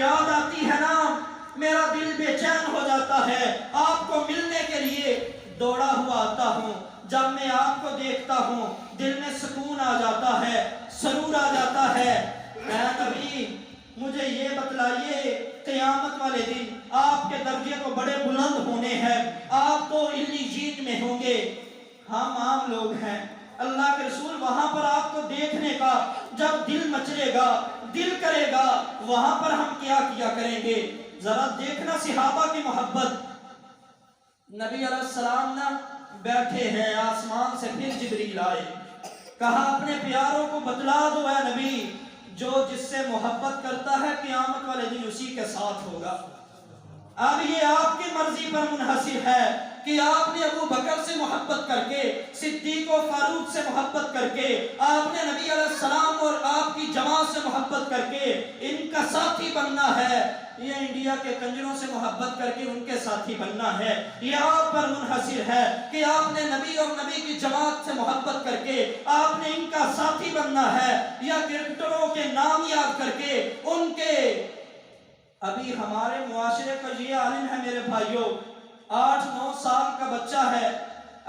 یاد آتی ہے نا میرا دل بے چین ہو جاتا ہے، آپ کو ملنے کے لیے دوڑا ہوا آتا ہوں، جب میں آپ کو دیکھتا ہوں دل میں سکون آ جاتا ہے، سرور آ جاتا ہے۔ اے نبی مجھے یہ بتلائیے قیامت والے دن آپ کے درجے کو بڑے بلند ہونے ہیں، آپ تو علیین میں ہوں گے، ہم عام لوگ ہیں۔ اللہ کے رسول وہاں پر آپ کو دیکھنے کا جب دل مچلے گا، دل کرے گا، وہاں پر ہم کیا کیا کریں گے؟ ذرا دیکھنا صحابہ کی محبت۔ نبی علیہ السلام نا بیٹھے ہیں، آسمان سے پھر جبریل آئے، کہا اپنے پیاروں کو بتلا دو اے نبی، جو جس سے محبت کرتا ہے قیامت والے دن اسی کے ساتھ ہوگا۔ اب یہ آپ کی مرضی پر منحصر ہے کہ آپ نے ابو بکر سے محبت کر کے، صدیق و فاروق سے محبت کر کے، آپ نے نبی علیہ السلام اور آپ کی جماعت سے محبت کر کے ان کا ساتھی بننا ہے، یہ انڈیا کے کنجروں سے محبت کر کے ان کے ساتھی بننا ہے۔ یہ آپ پر منحصر ہے کہ آپ نے نبی اور نبی کی جماعت سے محبت کر کے آپ نے ان کا ساتھی بننا ہے، یا کرکٹروں کے نام یاد کر کے ان کے۔ ابھی ہمارے معاشرے کا یہ عالم ہے میرے بھائیوں، 8-9 سال کا بچہ ہے،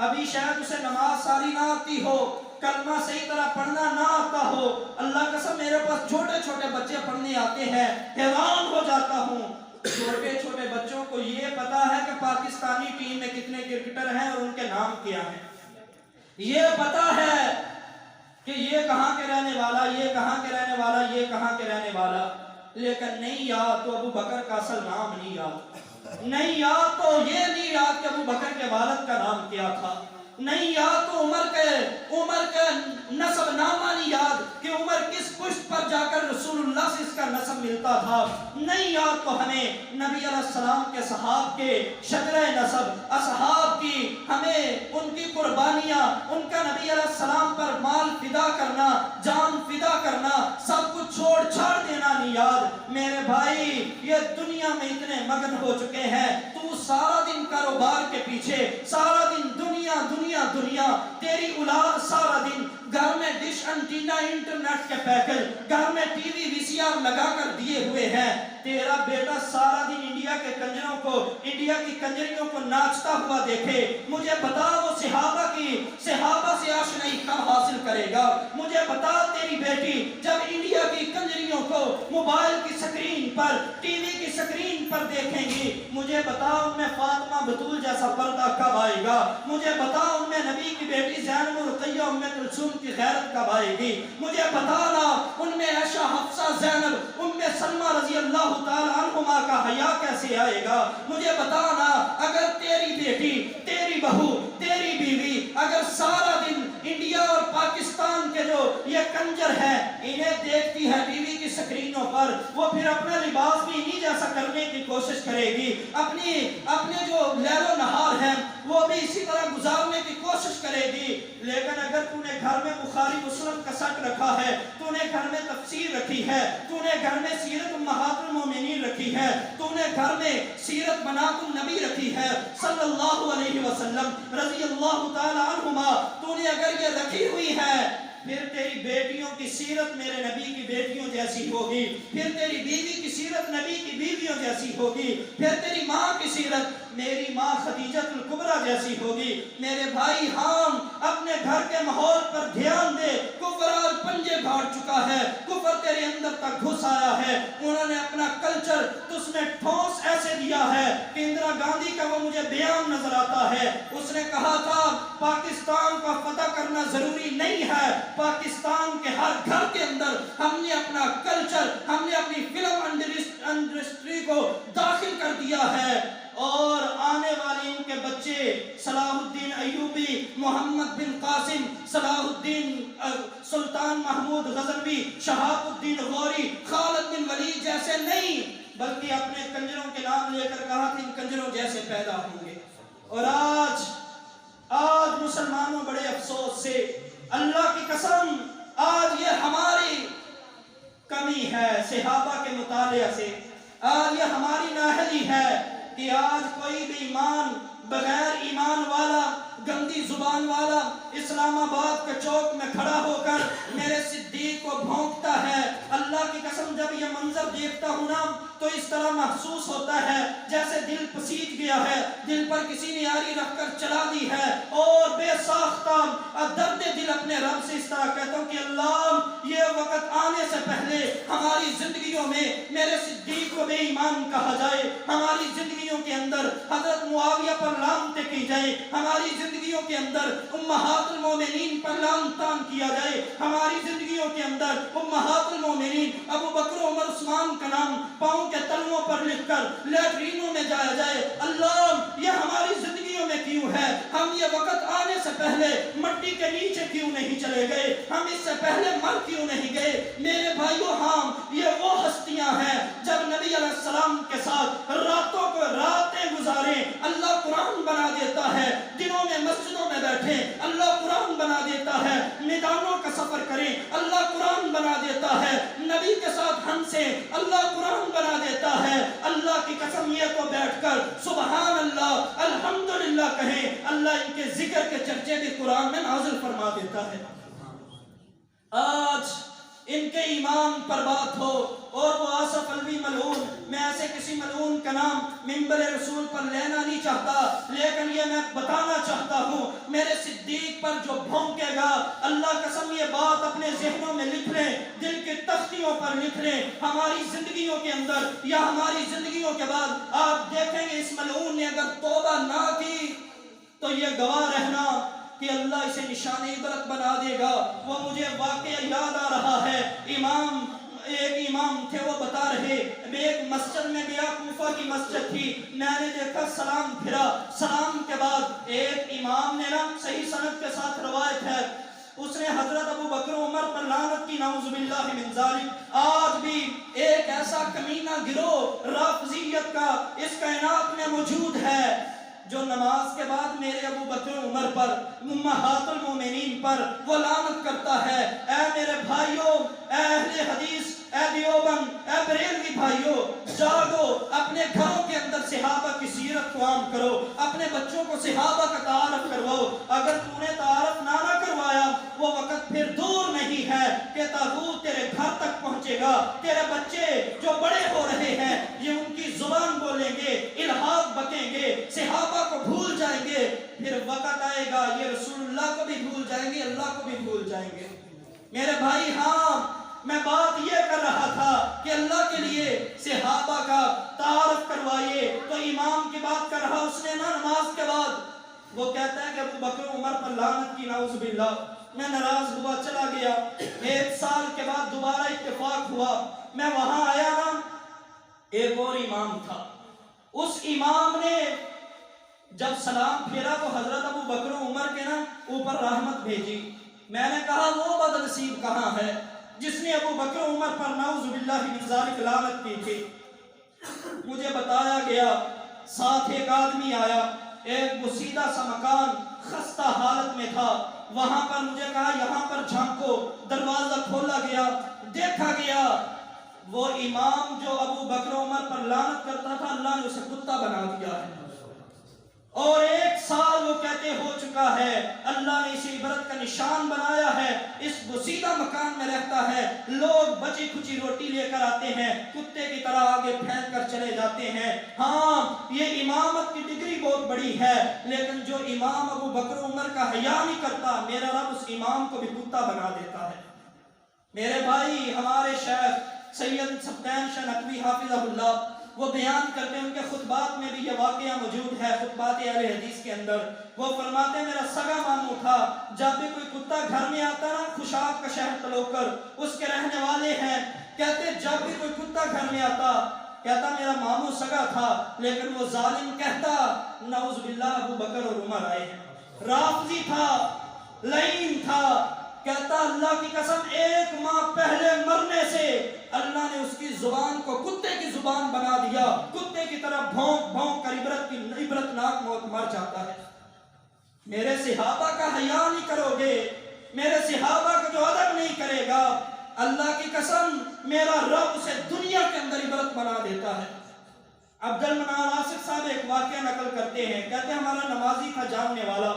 ابھی شاید اسے نماز ساری نہ آتی ہو، کلمہ صحیح طرح پڑھنا نہ آتا ہو۔ اللہ قسم میرے پاس چھوٹے چھوٹے بچے پڑھنے آتے ہیں، حیران ہو جاتا ہوں۔ چھوٹے چھوٹے بچوں کو یہ پتا ہے کہ پاکستانی ٹیم میں کتنے کرکٹر ہیں اور ان کے نام کیا ہیں، یہ پتا ہے کہ یہ کہاں کے رہنے والا، یہ کہاں کے رہنے والا، یہ کہاں کے رہنے والا، لیکن نہیں یاد تو ابو بکر کا اصل نام نہیں یاد، نہیں یاد تو یہ نہیں یاد کہ ابو بکر کے والد کا نام کیا تھا، نہیں یاد تو عمر کے نسب نامہ نہیں یاد کہ عمر کس پشت پر جا کر رسول اللہ سے اس کا نسب ملتا تھا، نہیں یاد تو ہمیں نبی علیہ السلام کے صحاب کے شجرہ نسب، اصحاب کی، ہمیں ان کی قربانیاں، ان کا نبی علیہ السلام پر مال فدا کرنا، جان فدا کرنا، سب کچھ چھوڑ چھاڑ دینا نہیں یاد۔ میرے بھائی یہ دنیا میں اتنے مگن ہو چکے ہیں، تو سارا دن کاروبار کے پیچھے، سارا دن دنیا دنیا دنیا، تیری اولاد سارا دن گھر میں ڈش انٹینا انٹرنیٹ کے پیکج، گھر میں ٹی وی وی سی آر لگا کر دیے ہوئے ہیں، تیرا بیٹا سارا دن انڈیا کے کنجروں کو، انڈیا کی کنجریوں کو ناچتا ہوا دیکھے، مجھے بتا وہ صحابہ سے آشنائی کب حاصل کرے گا؟ مجھے بتا تیری بیٹی جب انڈیا کی کنجریوں کو موبائل کی سکرین پر، ٹی وی کی سکرین پر دیکھیں گی، مجھے بتا ان میں فاطمہ بطول جیسا پردہ کب آئے گا؟ مجھے بتا ان میں نبی کی بیٹی زینب رقیہ ام کلثوم کی غیرت کب آئے گی؟ مجھے بتانا ان میں عائشہ حفصہ زینب ام سلمہ رضی اللہ تعالی عنہما کا حیا کیسے آئے گا؟ مجھے بتانا اگر تیری بیٹی، تیری بہو، تیری بیوی اگر سارا دن انڈیا اور پاکستان کے جو یہ کنجر ہیں انہیں دیکھتی ہے ٹی وی کی سکرینوں پر، وہ پھر اپنا لباس بھی انہی جیسا کرنے کی کوشش کرے گی، اپنے جو لیل و نہار ہیں وہ بھی اسی طرح گزارنے کی کوشش کرے گی۔ لیکن اگر تو نے گھر میں بخاری مسلم کا سٹ رکھا ہے، تو نے گھر میں تفسیر رکھی ہے، تو نے گھر میں سیرت امہات المومنین رکھی ہے، تو نے گھر میں سیرت بنات النبی رکھی ہے صلی اللہ علیہ وسلم رضی اللہ تعالی عنہما، تو نے اگر یہ رکھی ہوئی ہے، پھر تیری بیٹیوں کی سیرت میرے نبی کی بیٹیوں جیسی ہوگی، پھر تیری بیوی کی سیرت نبی کی بیویوں جیسی ہوگی، پھر تیری ماں کی سیرت میری ماں خدیجۃ الکبریٰ جیسی ہوگی۔ میرے بھائی ہم اپنے گھر کے ماحول پر دھیان دے، کفر آج پنجے گھاڑ چکا ہے، کفر تیرے اندر تک گھس آیا ہے، انہوں نے اپنا کلچر تجھ میں ٹھونس ایسے دیا ہے کہ اندرا گاندھی کا وہ مجھے بیان نظر آتا ہے، اس نے کہا تھا پاکستان کا فتح کرنا ضروری نہیں ہے، پاکستان کے ہر گھر کے اندر ہم نے اپنا کلچر، ہم نے اپنی فلم انڈسٹری کو داخل کر دیا ہے، اور آنے والے ان کے بچے صلاح الدین ایوبی، محمد بن قاسم، صلاح الدین سلطان محمود غزنوی، شہاب الدین غوری، خالد بن ولید جیسے نہیں بلکہ اپنے کنجروں کے نام لے کر کہا کہ ان کنجروں جیسے پیدا ہوں گے۔ اور آج مسلمانوں بڑے افسوس سے، اللہ کی قسم آج یہ ہماری کمی ہے صحابہ کے مطالعہ سے، آج یہ ہماری نااہلی ہے کہ آج کوئی بھی ایمان بغیر ایمان والا، گندی زبان والا اسلام آباد کے چوک میں کھڑا ہو کر میرے صدیق کو بھونکتا ہے۔ اللہ کی قسم جب یہ منظر دیکھتا ہوں نا تو اس طرح محسوس ہوتا ہے جیسے دل پسیج گیا ہے، دل پر کسی نے آری رکھ کر چلا دی ہے، اور بے ساختہ درد دل اپنے رب سے اس طرح کہتا ہوں کہ اللہ یہ وقت آنے سے پہلے ہماری زندگیوں میں میرے صدیق کو بے ایمان کہا جائے، ہماری زندگیوں کے اندر حضرت معاویہ پر لعنتیں کی جائے، ہماری زندگیوں کے اندر امہات المومنین پر لعن طعن کیا جائے، ہماری زندگیوں کے اندر امہات المومنین ابو بکر عمر عثمان کا نام پاؤں کے تلووں پر لکھ کر لیٹرینوں میں جایا جائے۔ اللہ یہ ہماری زندگیوں میں کیوں ہے؟ ہم یہ وقت آنے سے پہلے مٹی کے نیچے کیوں نہیں چلے گئے؟ ہم اس سے پہلے مر کیوں نہیں گئے؟ میرے بھائیو ہم یہ وہ ہستیاں ہیں جب نبی علیہ السلام کے ساتھ راتوں کو راتیں گزاریں اللہ قرآن بنا دیتا ہے، دنوں میں مسجدوں میں بیٹھیں اللہ قرآن بنا دیتا ہے، میدانوں کا سفر کریں اللہ قرآن بنا دیتا ہے، نبی کے ساتھ ہنسیں اللہ قرآن بنا دیتا ہے۔ اللہ کی قسم یہ تو بیٹھ کر سبحان اللہ الحمدللہ کہیں، اللہ ان کے ذکر کے چرچے بھی قرآن میں نازل فرما دیتا ہے۔ آج ان کے ایمان پر بات ہو اور وہ آصف الوی ملعون، میں ایسے کسی ملعون کا نام منبر رسول پر لینا نہیں چاہتا، لیکن یہ میں بتانا چاہتا ہوں میرے صدیق پر جو بھونکے گا، اللہ قسم یہ بات اپنے ذہنوں میں لکھ لیں، دل کی تختیوں پر لکھ لیں، ہماری زندگیوں کے اندر یا ہماری زندگیوں کے بعد آپ دیکھیں گے اس ملعون نے اگر توبہ نہ کی تو یہ گواہ رہنا کہ اللہ اسے نشان عبرت بنا دے گا۔ وہ مجھے واقعہ یاد آ رہا ہے، ایک امام تھے وہ بتا رہے، میں ایک مسجد میں گیا، کوفہ کی مسجد تھی، میں نے دیکھا سلام پھرا، سلام کے بعد ایک امام نے نا صحیح سند کے ساتھ روایت ہے، اس نے حضرت ابو بکر عمر پر لعنت کی، نعوذ باللہ من ذالک۔ آج بھی ایک ایسا کمینہ گروہ رافضیت کا اس کائنات میں موجود ہے جو نماز کے بعد میرے ابو بکر عمر پر، امہات المومنین پر وہ لعنت کرتا ہے۔ اے میرے بھائیوں، اے اہل حدیث، اے دیوبند، اے بریلوی بھائیوں، جاگو، اپنے گھروں کے اندر صحابہ کی سیرت کو عام کرو، اپنے بچوں کو صحابہ کا تعارف کرواؤ۔ اگر تو نے تعارف نہ کروایا وہ وقت پھر دور نہیں ہے کہ طاغوت تیرے گھر تک پہنچے گا، تیرے بچے جو بڑے ہو رہے ہیں یہ ان کی زبان بولیں گے، الہات بکیں گے، صحابہ کو بھول جائیں گے، پھر وقت آئے گا یہ رسول اللہ کو بھی بھول جائیں گے، اللہ کو بھی بھول جائیں گے۔ میرے بھائی ہاں میں بات یہ کر رہا تھا کہ اللہ کے لیے صحابہ کا تعارف کروائیے، تو امام کی بات کر رہا، اس نے نا نماز کے بعد وہ کہتا ہے کہ ابو بکر عمر پر لعنت کی، نعوذ باللہ۔ میں ناراض ہوا چلا گیا، ایک سال کے بعد دوبارہ اتفاق ہوا، میں وہاں آیا نا، ایک اور امام تھا، اس امام نے جب سلام پھیرا تو حضرت ابو بکر عمر کے نا اوپر رحمت بھیجی۔ میں نے کہا وہ بدنصیب کہاں ہے جس نے ابو بکر عمر پر نعوذ باللہ من ذالک لعنت کی تھی؟ مجھے بتایا گیا، ساتھ ایک آدمی آیا، ایک بسیدہ سا مکان خستہ حالت میں تھا، وہاں پر مجھے کہا یہاں پر جھانکو، دروازہ کھولا گیا، دیکھا گیا وہ امام جو ابو بکر عمر پر لعنت کرتا تھا اللہ نے اسے کتا بنا دیا ہے، اور ایک سال وہ کہتے ہو چکا ہے، اللہ نے اسے عبرت کا نشان بنایا ہے، اس بسیدہ مکان میں رہتا ہے، لوگ بچی کھچی روٹی لے کر آتے ہیں، کتے کی طرح آگے پھینک کر چلے جاتے ہیں۔ ہاں یہ امامت کی ڈگری بہت بڑی ہے، لیکن جو امام ابو بکر عمر کا حیا نہیں کرتا میرا رب اس امام کو بھی کتا بنا دیتا ہے۔ میرے بھائی ہمارے شیخ سید سبطین شاہ نقوی حافظہ اللہ وہ بیان کرتے ہیں، ان کے خطبات میں بھی یہ واقعہ موجود ہے، خطبات اہل حدیث کے اندر وہ فرماتے ہیں میرا سگا ماموں تھا، جب بھی کوئی کتا گھر میں آتا نا، خوشاب کا شہر تلوکر اس کے رہنے والے ہیں، کہتے جب بھی کوئی کتا گھر میں آتا کہتا میرا ماموں سگا تھا، لیکن وہ ظالم کہتا نعوذ باللہ ابو بکر اور عمر آئے ہیں، رافضی تھا، لعین تھا، کہتا اللہ کی قسم ایک ماہ پہلے مرنے سے اللہ نے اس کی زبان کو کتے کی زبان بنا دیا، کتے کی طرح بھونک بھونک کر عبرتناک موت مر جاتا ہے۔ میرے صحابہ کا حیا نہیں کرو گے، میرے صحابہ کا جو ادب نہیں کرے گا، اللہ کی قسم میرا رب اسے دنیا کے اندر عبرت بنا دیتا ہے۔ عبد المنان آصف صاحب ایک واقعہ نقل کرتے ہیں، کہتے ہیں ہمارا نمازی تھا جاننے والا،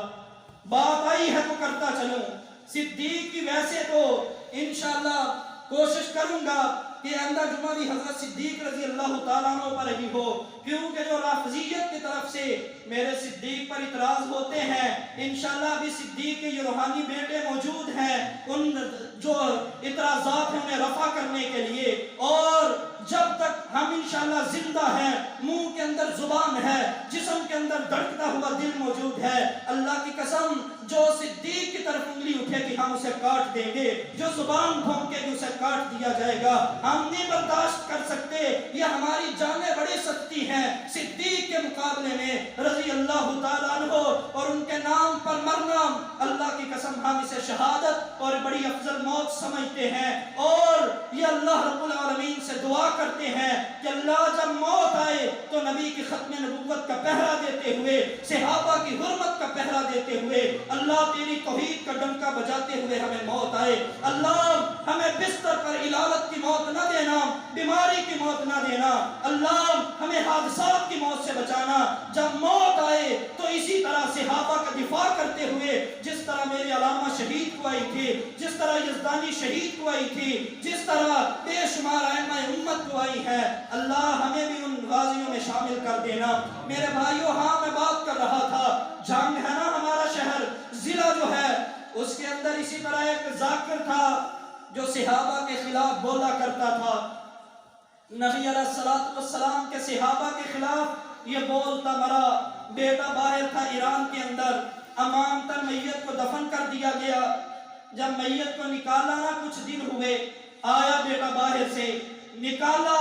بات آئی ہے تو کرتا چلوں، صدیق کی ویسے تو انشاءاللہ کوشش کروں گا کہ آئندہ جمعہ بھی حضرت صدیق رضی اللہ تعالیٰ عنہ پر ہی ہو، کیونکہ جو رافضیت کی طرف سے میرے صدیق پر اعتراض ہوتے ہیں، انشاءاللہ ابھی صدیق کے یہ روحانی بیٹے موجود ہیں، ان جو اعتراضات ہیں انہیں رفع کرنے کے لیے، اور جب تک ہم انشاءاللہ زندہ ہیں، منہ کے اندر زبان ہے، جسم کے اندر دھڑکتا ہوا دل موجود ہے، اللہ کی قسم جو صدیق کی طرف انگلی اٹھے کہ ہم اسے کاٹ دیں گے، جو زبان بھونکے کہ اسے کاٹ دیا جائے گا، ہم نہیں برداشت کر سکتے، یہ ہماری جانیں بڑی سختی ہیں صدیق کے مقابلے میں رضی اللہ تعالیٰ عنہ، اور ان کے نام پر مرنا اللہ کی قسم ہم اسے شہادت اور بڑی افضل موت سمجھتے ہیں، اور یہ اللہ رب العالمین سے دعا کرتے ہیں کہ اللہ جب موت آئے تو نبی کی ختم نبوت کا پہرا دیتے ہوئے، صحابہ کی حرمت کا پہرا دیتے ہوئے، اللہ تیری توحید کا ڈنکا بجاتے ہوئے ہمیں موت آئے، اللہ ہمیں بستر پر علالت کی موت نہ دینا، بیماری کی موت نہ دینا، اللہ ہمیں حادثات کی موت سے بچانا، جب موت آئے تو اسی طرح صحابہ کا دفاع کرتے ہوئے، جس طرح میرے علامہ شہید کو آئی تھی، جس طرح یزدانی شہید کو آئی تھی، جس طرح بے شمار ائمہ امت کو آئی ہے، اللہ ہمیں بھی ان غازیوں میں شامل کر دینا۔ میرے بھائیو، ہاں میں بات کر رہا تھا، جنگ ہے نا ہمارا شہر، ضلع جو ہے اس کے اندر اسی طرح ایک ذاکر تھا جو صحابہ کے خلاف بولا کرتا تھا، نبی علیہ السلام کے صحابہ کے خلاف یہ بولتا مرا، بیٹا باہر تھا ایران کے اندر، امانتاً میت کو دفن کر دیا گیا، جب میت کو نکالا نہ کچھ دن ہوئے، آیا بیٹا باہر سے، نکالا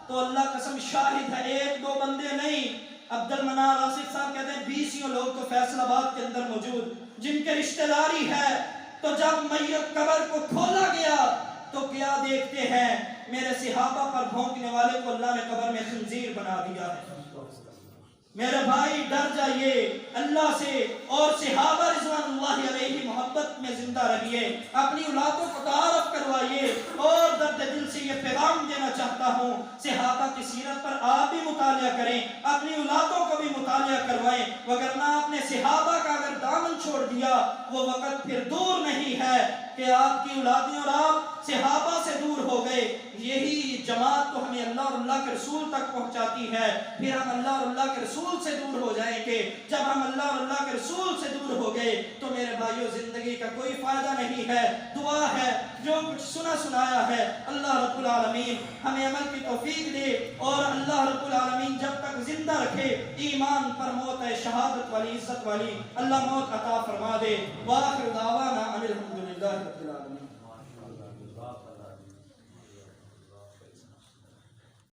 تو اللہ قسم شاہد ہے ایک دو بندے نہیں، عبد المنان آصف صاحب کہتے ہیں 20 لوگ تو فیصل آباد کے اندر موجود جن کے رشتہ داری ہے، تو جب میت قبر کو کھولا گیا تو کیا دیکھتے ہیں، میرے صحابہ پر بھونکنے والے کو اللہ نے قبر میں خنزیر بنا دیا ہے۔ میرے بھائی ڈر جائیے اللہ سے، اور صحابہ رضوان اللہ علیہ محبت میں زندہ رہیے، اپنی اولادوں کو تعارف کروائیے، اور درد دل سے یہ پیغام دینا چاہتا ہوں، صحابہ کی سیرت پر آپ بھی مطالعہ کریں، اپنی اولادوں کو بھی مطالعہ کروائیں، وگرنہ آپ نے صحابہ کا اگر دامن چھوڑ دیا، وہ وقت پھر دور نہیں ہے کہ آپ کی اولادیں اور آپ صحابہ سے دور ہو گئے۔ یہی جماعت تو ہمیں اللہ اور اللہ کے رسول تک پہنچاتی ہے، پھر ہم اللہ اور اللہ کے رسول سے دور ہو جائیں گے۔ جب ہم اللہ اور اللہ کے رسول سے دور ہو گئے تو میرے بھائیوں زندگی کا کوئی فائدہ نہیں ہے۔ دعا ہے جو کچھ سنایا ہے اللہ رب العالمین ہمیں عمل کی توفیق دے، اور اللہ رب العالمین جب تک زندہ رکھے ایمان پر موت ہے شہادت والی عزت والی اللہ موت عطا فرما دے۔ وآخر دعوانا ان الحمدللہ رب العالمین۔